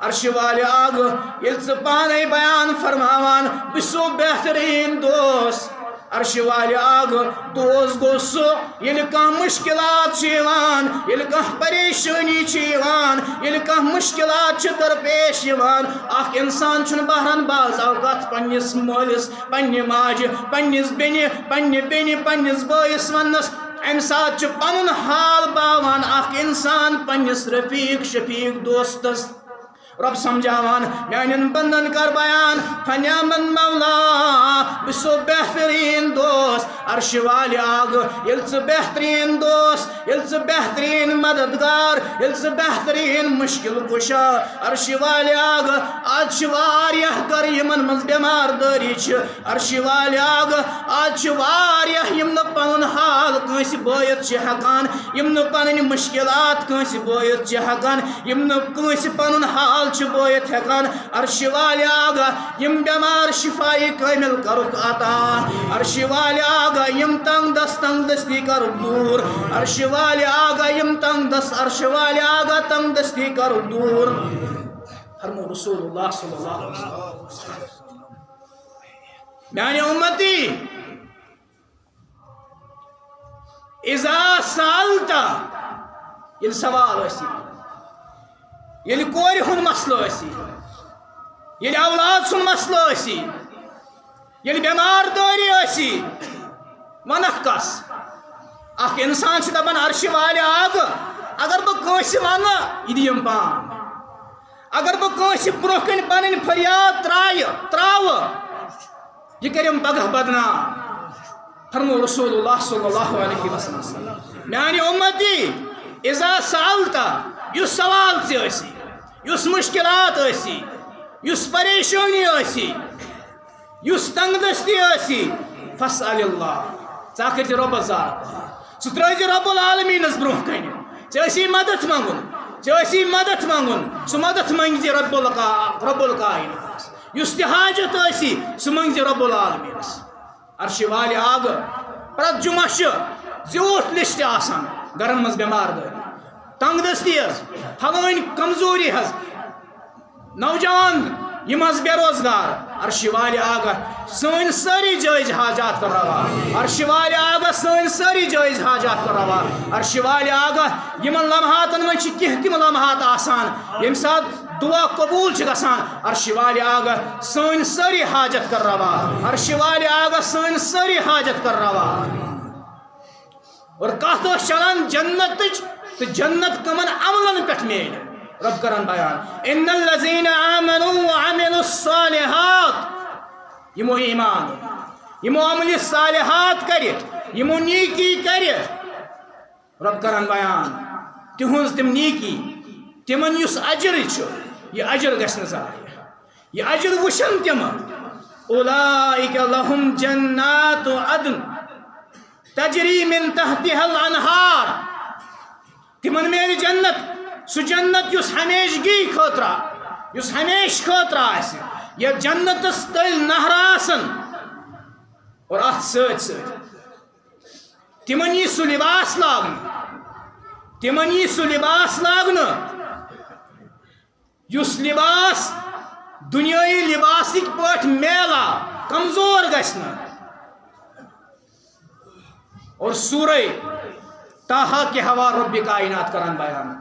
عرش والے آگ یل ژٕ پانے بیان فرماوان بہ چھُسو بہترین دوست عرش والے آگ دوست گو سہ یل کانٛہہ مشکلات یل کانٛہہ پریشانی یل کانٛہہ مشکلات درپیش اخ انسان چھُنہٕ بہران بعض اوقات پننس مٲلِس پننہِ ماجہِ پننس بیٚنہِ پننس بٲیِس وننس امہِ ساتہٕ چھُ پنُن حال باوان اخ انسان پننس رفیق شفیق دوستس رب سمجھاوان میانین بندن کر بیان فنعم المولا بہ چھُسو بہترین دوست عرش والے آگ یل ژٕ بہترین دوست یل ژٕ بہترین مددگار یل ژٕ بہترین مشکل کشا عرش والے آگ آج واریاہ گر یمن مز بیمار داری عرش والے آگ آج واریاہ یم نہ پنن حال کٲنٛسہِ بٲیِتھ ہیکان یم نہ پنٕنۍ مشکلات کٲنٛسہِ بٲیِتھ ہیکان یم نہ کٲنٛسہِ پنن حال بٲیِتھ ہیکان عرش والے آگا یم بیمار شفائی کامل کرُک عطا عرش والے آگا یم تنگ دستی کرُک دور عرش والے آگا یم تنگ دست عرش والے آگا تنگ دستی کرُک دور فرمو رسول اللہ صلی اللہ علیہ وسلم میانی امتی اذا سالتا یل سوال اسی یل کور ہن مسئلہ اسی یل اولاد سن مسئلہ اسی یل بیمار داری اسی ونخ کس اخ انسان سے دپان عرش والے آگ اگر بہ کٲنٛسہِ ونہٕ یہِ دِیم پان اگر بہ کٲنٛسہِ برونٛہہ کَنہِ پنٕنۍ فریاد تراوٕ یہ کریم پگہ بدنام فرمو رسول اللہ صلی اللہ علیہ وسلم میانی امتی اذا سالتا یس سوال ژے ٲسی یس مشکلات ٲسی یس پریشانی ٲسی یس تنگ دستی ٲسی فاسأل اللہ ژٕ کٔرۍ زِ رۄبس زار ژٕ ترٛٲے زِ رب العالمینس برونٛہہ کنہِ ژےٚ ٲسی مدد منگُن ژےٚ ٲسی مدد منگُن سُہ مدد منگہِ زِ رب الکائنات یس تہِ حاجت ٲسی سُہ منگہِ زِ رب العالمینس عرش والہِ آگ پرٛٮ۪تھ جمعہ چھُ زیوٗٹھ لسٹ آسان گرن منٛز بٮ۪مار دٲری تنگ دستی حظ پھلٲنۍ کمزوری حظ نوجوان یم حظ بے روزگار عرش والہِ آگا سٲنۍ سٲری جٲیز حاجات کر روا عرش والہِ آگا سٲنۍ سٲری جٲیز حاجات کر روا عرش والہِ آگا یمن لمحاتن منٛز چھِ کینٛہہ تِم لمحات آسان ییٚمہِ ساتہٕ دعا قبول چھِ گژھان عرش والہِ آگا سٲنۍ سٲری حاجت کر روا عرش والہِ آگا سٲنۍ سٲری حاجت کر روا اور کتھ ٲس چلان جنتٕچ تہٕ جنت کمن عملن پٮ۪ٹھ میلہِ رب کران بیان ان الذين آمنوا وعملوا الصالحات یمو ایمان یمو عمل صالحات کرِ یمو نیکی کرِ رب کران بیان تہنز تم نیکی تمن یس اجر چھُ یہ اجر گژھِ نہٕ ضایع یہ اجر وٕچھن تم اولئک لهم جنات عدن تجری من تحتها الانہار تمن میلہِ جنت سو جنت یس ہمیشگی خاطرہ یس ہمیش خاطرہ آسہِ یتھ جنتس تل نہر آسن اور ات سۭتۍ سۭتۍ تمن یی سُہ لباس لاگنہٕ تمن یی سُہ لباس لاگنہٕ یس لباس دنیٲیی لباسٕکۍ پٲٹھۍ میلا کمزور گژھِ نہٕ اور سورہ طٰہٰ کے ہوا رب کائنات کران بیان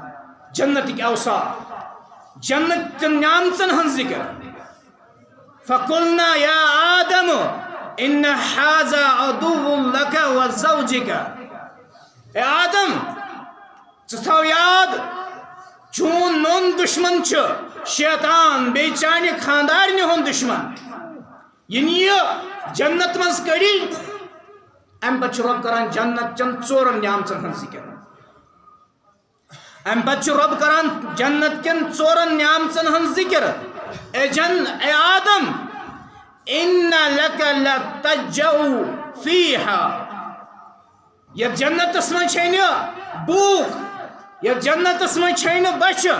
جنت اوصاف جنت نعمتن ہن ذکر فقلنا یا آدم ان هذا عدو لك وزوجك اے آدم ژٕ تھاو یاد چون نون دشمن چھ شیطان بے چانہ خاندارنہ ہند دشمن یہ نیہ جنت مز کڑی ام پتہ رب کران جنت چن ژورن نعمتن ہن ذکر ام پتہ رب کران جنت کن ژورن نعمتن ہن ذکر اے آدم ان لک لتجؤ فیها یہ جنتس من چھنہ بوک یہ جنتس من چھنہ بچہ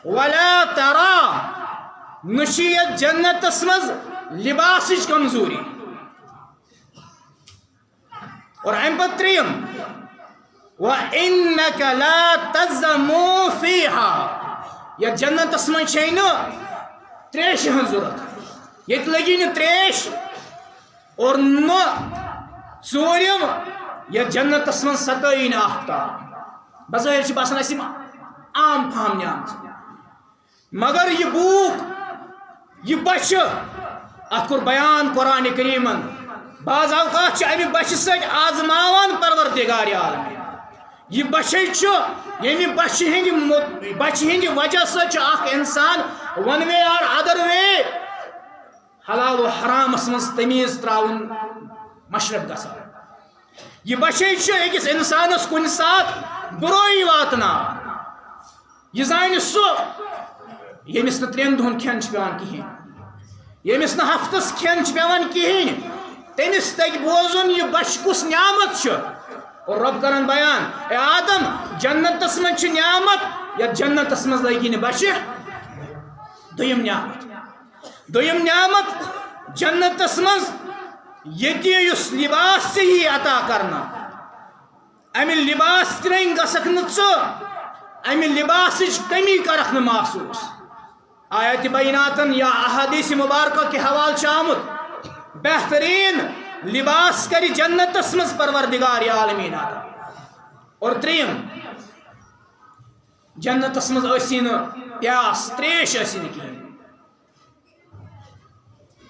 ولا ترى نشیت جنتس مز لباسچ کمزوری اور ام پتہ تریم وَإِنَّكَ لَا تَزَمُوا فِيهَا یہ جنتس من چھنہ تریش ہن ضرورت یہ لگی نہ تریش اور نہ ژورم یہ جنتس من ستائی نہ آفتاب بظاہر چھ باسان اسی عام فہم نعمت مگر یہ بوک یہ بچہ ات کور بیان قرآن کریمن بعض اوقات چھ امہ بچہ سۭتۍ آزماوان پروردگار عالم یہ بچے یعنی بچہ ہند وجہ سے اخ انسان ون وے اور ادر وے حلال و حرامس مز تمیز تراؤن مشرب گژھان یہ بچے اکس انسانس کن سات برائی واتنا یہ زانہ سہ یمس نا ترین دہن کھین پیوان کہین یمس نا ہفتس کھین پیوان کہین تمس تگہ بوزن یہ بچہ کس نعمت اور رب کران بیان اے آدم جنتس من چھ نعمت یا جنتس من لگی نہ بچہ دویم نعمت جنتس من یتی یس لباس ژےٚ عطا کرنا امہ لباس ترین گژھکھ نہ ژٕ امہ لباسچ کمی کرکھ نہ محسوس آیات بیناتن یا احادیث مبارکہ کے حوالہ چھ آمت بہترین لباس کری جنتس مز پروردگار عالمین اور تریم جنتس مز اسی نہ پیاس تریش اسی نہ کہین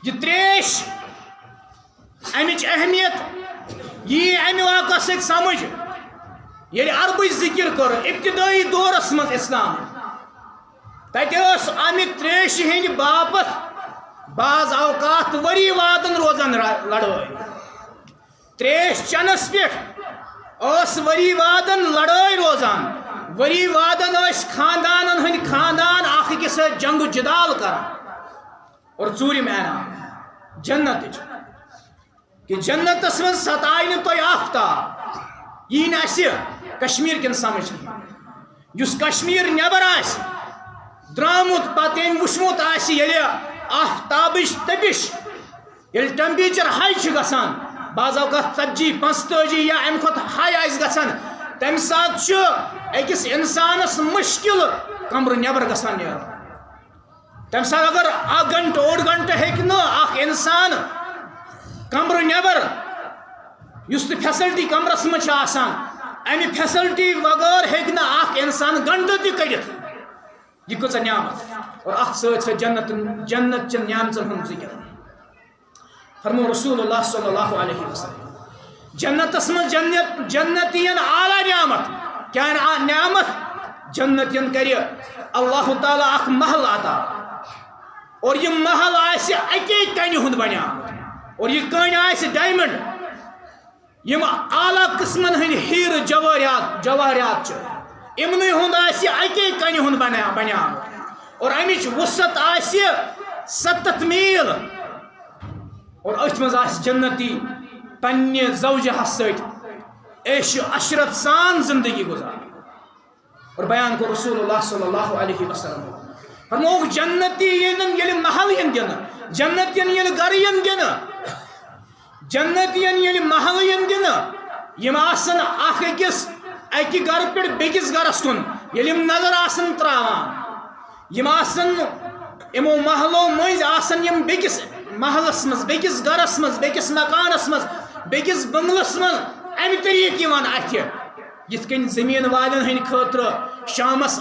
یہ تریش امچ اہمیت یہ امہ واقعہ سۭتۍ سمجھ ییٚلہِ عربٕچ ذکر کٔر ابتدٲئی دورس منٛز اسلام تتہِ ٲس امہِ تریشہِ ہٕنٛدِ باپتھ بعض اوقات ؤری وادن روزان لڑٲے تریش چنس پٮ۪ٹھ ٲس ؤری وادن لڑٲے روزان ؤری وادن ٲسۍ خاندانن ہٕنٛدۍ خاندان اکھ أکِس سۭتۍ جنگ جدال کران اور ژوٗرِم انعام جنتٕچ کہ جنتس منٛز ستایہِ نہٕ تۄہہِ آفتاب یی نہٕ اَسہِ کشمیٖر کٮ۪ن سمجھ یُس کشمیٖر نٮ۪بر آسہِ درٛامُت پتہٕ أمۍ وٕچھمُت آسہِ ییٚلہِ آفتابٕچ تٔپِش ییٚلہِ ٹیمپریچر ہاے چھُ گژھان بعض اوقات 40-45 یا امہِ کھۄتہٕ ہاے آسہِ گژھان تمہِ ساتہٕ چھُ أکِس اِنسانس مُشکِل کمرٕ نٮ۪بر گژھان نیرُن تمہِ ساتہٕ اگر 1 گنٹہٕ 1.5 گنٹہٕ ہیٚکہِ نہٕ اکھ اِنسان کمرٕ نٮ۪بر یُس تہِ فیسلٹی کمرس منٛز چھِ آسان امہِ فیسلٹی وغٲر ہیٚکہِ نہٕ اکھ اِنسان گنٹہٕ تہِ کٔڑِتھ یہ کۭژاہ نعمت اور اتھ سۭتۍ سۭتۍ جنت چٮ۪ن نعمژن ہُنٛد ذکر فرمو رسول اللہ صلی اللہ علیہ وسلم جنتس منٛز جنتین اعلیٰ نعمت کیا نعمت جنتین کرِ اللہ تعالیٰ اکھ محل عطا اور یہ محل آسہِ اکی کنہِ ہُنٛد بنیومُت اور یہ کٔنۍ آسہِ ڈایمنڈ یم اعلیٰ قسمن ہٕنٛدۍ ہیٖرٕ جوہرات چھِ یمنٕے ہُنٛد آسہِ اکی کنہِ ہُنٛد بنیومُت اور امِچ وسعت آسہِ 7 میل اور أتھۍ منٛز آسہِ جنتی پننہِ زوجہس سۭتۍ عیش عشرت سان زندگی گزار اور بیان کو رسول اللہ صلی اللہ علیہ وسلم فرموک جنتی ییٚلہِ محل ین دِنہٕ جنتین ییٚلہِ گرٕ ین دِنہٕ جنتین ییٚلہِ محل ین دِنہٕ یم آسن اکھ أکِس اکہِ گرٕ پٮ۪ٹھ بیٚکِس گرس کُن ییٚلہِ یم نظر آسن تراوان یم آسن یمو محلو مٔنٛزۍ آسن یم بیٚکِس محلس مز بیٚکِس گرس مز بیٚکِس مکانس مز بیٚکِس بنگلس مز امہِ طریٖقہٕ یِوان اَتھِ یِتھ کٔنۍ زٔمیٖن والٮ۪ن ہٕنٛدِ خٲطرٕ شامس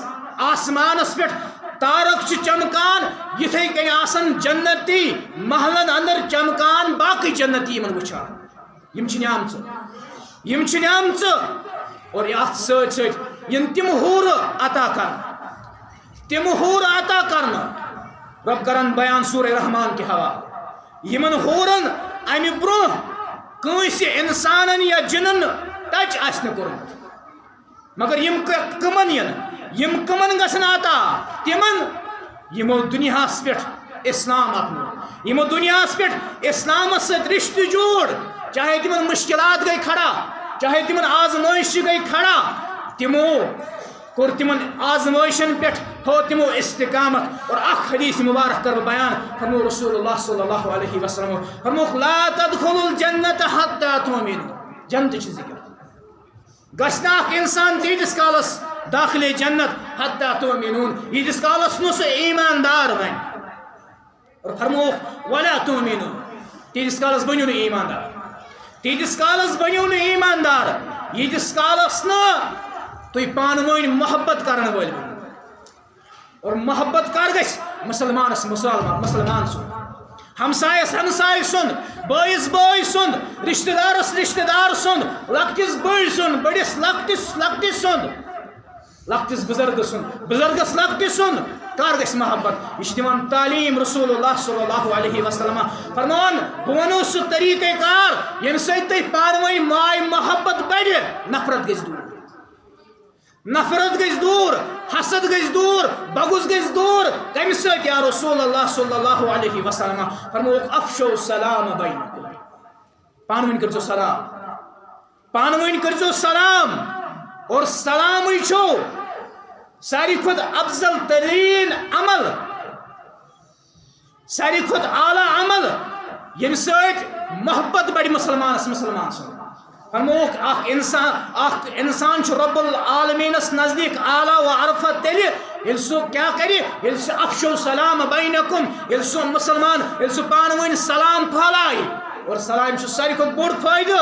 آسمانس پٮ۪ٹھ تارک چھِ چمکان یِتھَے کٔنۍ آسن جنتی محلن اندر چمکان باقٕے جنتی یِمن وٕچھان یِم چھِ نعمژٕ اور اتھ سۭتۍ سۭتۍ یِن تِم حوٗرٕ عطا کرنہٕ رب کرن بیان سورہ رحمان کے حوالہ یمن حورن امہ برونٛہہ کٲنٛسہِ انسانن یا جنن ٹچ آسہِ نہٕ کوٚرمُت مگر یم کمن گژھن عطا تمن یمو دنیاہس پٮ۪ٹھ اسلام اپنو یمو دنیاہس پٮ۪ٹھ اسلامس سۭتۍ رشتہٕ جوڑ چاہے تمن مشکلات گئی کھڑا چاہے تمن آزمائش گئی کھڑا تمو کور تمن آزمائشن پٮ۪ٹھ ہو تمو استقامت اور اخ حدیث مبارک کر بیان فرمو رسول اللہ صلی اللہ علیہ وسلم فرمو لا تدخلوا الجنة حتى تؤمنوا جنت چھ ذکر گژھنہ اکھ انسان تیٖتِس کالس داخلے جنت حتى تؤمنون ییٖتِس کالس نہٕ سُہ ایماندار بنہِ اور فرمو ولا تؤمنوا تیٖتِس کالس بنیو نہٕ ایماندار ییٖتِس کالس نہٕ تُہۍ پانہٕ ؤنۍ محبت کرن وٲلۍ بنو اور محبت کر گژھِ مسلمانس مسلمان سُنٛد ہمسایس ہمساے سُنٛد بٲیِس بٲے سُنٛد رشتہٕ دارس رشتہٕ دار سُنٛد لۄکٹِس بٔڑۍ سُنٛد بٔڑِس لۄکٹِس سُنٛد لۄکٹِس بُزرگس سُنٛد بُزرگس لۄکٹِس سُنٛد کر گژھِ محبت یہ چھِ دِوان تعلیٖم رسول اللہ صلی اللہ علیہ وسلم فرمان بہٕ وَنو سُہ طریٖقہٕ کار ییٚمہِ سۭتۍ تۄہہِ پانہٕ ؤنۍ ماے محبت بڑِ نفرت گژھِ دوٗر حسد گژھِ دوٗر بغض گژھِ دوٗر کمہِ سۭتۍ یا رسول اللہ صلی اللہ علیہ وسلم فرمووُکھ افشو السلام بینکم پانہٕ ؤنۍ کٔرۍزیو سلام اور سلامٕے چھُ ساروی کھۄتہٕ افضل تریٖن عمل ساروی کھۄتہٕ اعلیٰ عمل ییٚمہِ سۭتۍ محبت بڑِ مسلمان سُنٛد فرمووُکھ اکھ انسان چھُ رب العالمیٖنس نزدیٖک اعلیٰ و عرفت تیٚلہِ ییٚلہِ سُہ کیٛاہ کرِ ییٚلہِ سُہ افشو سلام بینکم ییٚلہِ سُہ مسلمان ییٚلہِ سُہ پانہٕ ؤنۍ سلام پھہلایہِ اور سلام چھُ ساروی کھۄتہٕ بوٚڑ فٲیدٕ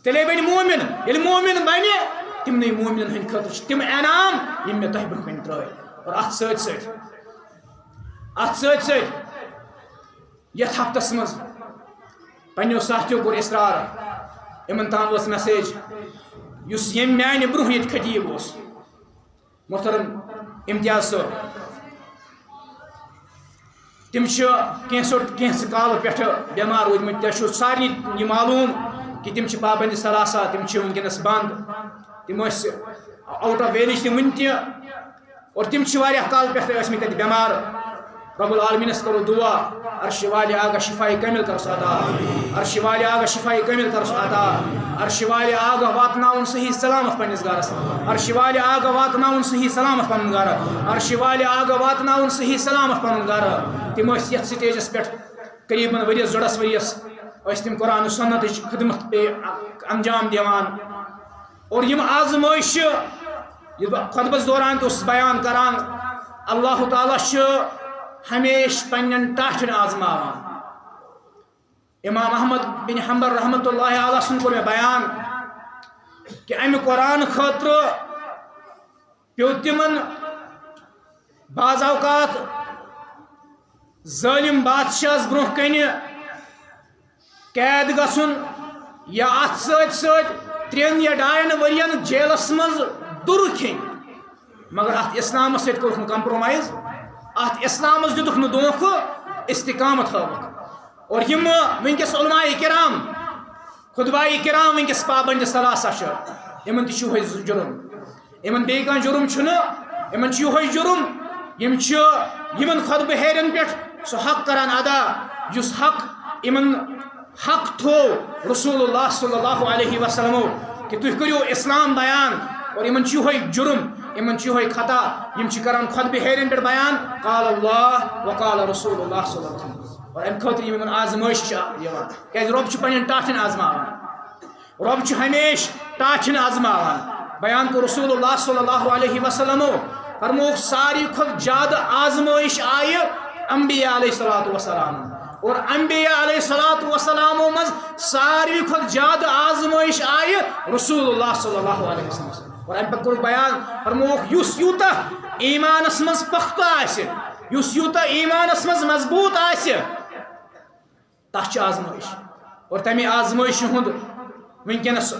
تیٚلے بنہِ مومن ییٚلہِ مومن بنہِ تمنٕے مومنن ہٕنٛدِ خٲطرٕ چھِ تِم انعام یِم مےٚ تۄہہِ برونٛہہ کَنہِ ترٛٲے اور اتھ سۭتۍ سۭتۍ ات ست یتھ ہفتس مز پنو ساتھیو کور اصرار ان تام وس میسیج اس یم میانہ برہ یہ خطیب اس محترم امتیاز صاحب تم کینس کال پہ بیمار روٗدمٕتۍ تۄہہِ سارنٕے یہ معلوم کہ تم پابندی ثلاثہ تم ونکس بند تم آؤٹ آف ویلیج تم ون تہ اور تم کال پہ ٲسمٕتۍ بیمار رب العالمینس کرو دعا عرش والے آگاہ شفائی کامل کرس عطا عرش والے آگاہ شفائی کامل کرس عطا عرش والے آگاہ واتناون صحیح سلامت پنس گرس عرش والے آگاہ واتناون صحیح سلامت پن گر عرش والے آگاہ واتناون صحیح سلامت پن گر تم یتھ سٹیجس پہ قریباً ورس ڈوڑس ورس تم قرآن و سنت خدمت انجام دیوان اور یم آزمائش خطبس دوران تس بیان کران اللہ تعالیٰ ہمیشہ پنن ٹاٹھن آزماوان امام احمد بن حنبل رحمۃ اللہ علیہ سن کور بیان کہ امہ قرآن خاطر پیو تمن بعض اوقات ظالم بادشاہس برہ کن قید گھن یا ات ست 3 یا 2 ورین جیلس مز در کھین مگر ات اسلامس سۭتۍ کوٚرُکھ نہٕ کمپرومائز ات اسلامس دتُکھ نہٕ دھوکہ استقامت ہٲوکھ اور یم ونکس علماء کرام خطباء کرام ونکس پابند ثلاثہ یمن تہ چھُ یہوے جرم یمن بیٚیہِ کانٛہہ جرم چھُنہٕ یمن چھُ یہوے جرم یم چھِ یمن خطبہ ہیرن پٮ۪ٹھ سُہ حق کران ادا یُس حق یمن حق تھو رسول اللہ صلی اللہ علیہ وسلمو کہ تُہۍ کٔرِو اسلام بیان اور یمن چھُ یہوے جرم یمن چھُ یہوے خطا یم چھِ کران خطبہ ہیرن پٮ۪ٹھ بیان قال اللہ وقال رسول اللہ صلی اللہ علیہ وسلم اور امہ خاطر یمن آزمائش یوان کیازِ رب چھُ پنن ٹاٹھن آزماوان رب چھُ ہمیشہ ٹاٹھن آزماوان بیان کو رسول اللہ صلی اللہ علیہ وسلمو فرموک ساری کھت زیادہ آزمائش آئے انبیاء علیہ الصلوۃ والسلام اور انبیاء علیہ الصلوۃ والسلام مز ساری کھت زیادہ آزمائش آئے رسول اللہ صلی اللہ علیہ وسلم اور ام پتہ کور بیان فرموک یس یوتہ ایمانس مز پختہ آسہ یس یوتہ ایمانس مز مضبوط آسہ تس آزمائش اور تمہ آزمائش ہند ونکس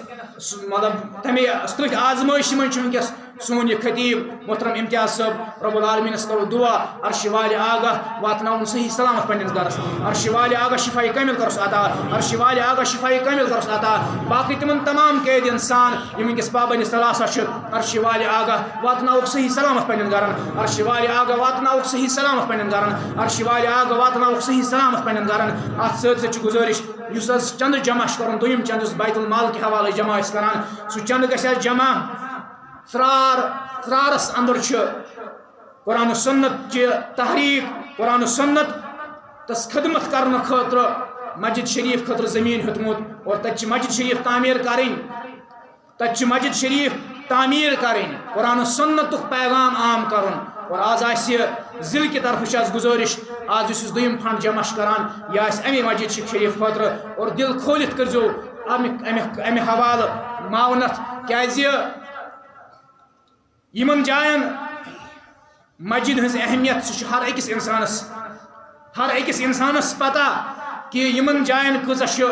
مطلب تمہ تھی آزمائش من ونکس سون یہ خطیب محترم امتیاز صاحب رب العالمینس کرو دعا عرش والے آگاہ واتناون صحیح سلامت پنس گرس عرش والے آگاہ شفائی کامل کرس عطا عرش والے آگاہ شفائی کامل کرس عطا باقی تمن تمام قید انسان یم ونکس پابند ثلاثہ عرش والے آگاہ واتناوک صحیح سلامت پنن گرن عرش والے آگاہ واتناوک صحیح سلامت پنن گرن عرش والے آگاہ واتناوک صحیح سلامت پنن گرن ات ست گزارش اس چند جمع کرن دویم چند بیت المال کے حوالے جمع کران سہ چند گھس جمع فرارس اندر قرآن و سنت کی تحریک قرآن و سنت تس خدمت کرنے خاطر مسجد شریف خاطر زمین ہتمت اور تت مسجد شریف تعمیر کریں تت مسجد شریف تعمیر کریں قرآن و سنت پیغام عام کرن اور آز ضلع کی طرف گزارش آج اس دویم فنڈ جمع کران یا امی مسجد شریف خاطر اور دل کھولت کرزو امہ حوالہ معاونت کیازِ یمن جائن مسجد ہز اہمیت سہ ہر أکس انسانس پتہ کہ یمن جائن کۭژاہ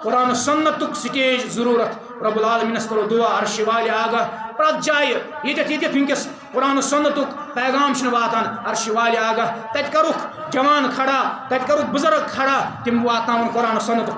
قرآن و سنت سٹیج ضرورت رب العالمینس کرو دعا عرش والے آگاہ پرت جائے یتھ ونکس قرآن و سنت پیغام واتان عرش والے آگاہ تت کرُکھ جوان کھڑا تت کرُکھ بزرگ کھڑا تم واتناون قرآن و سنت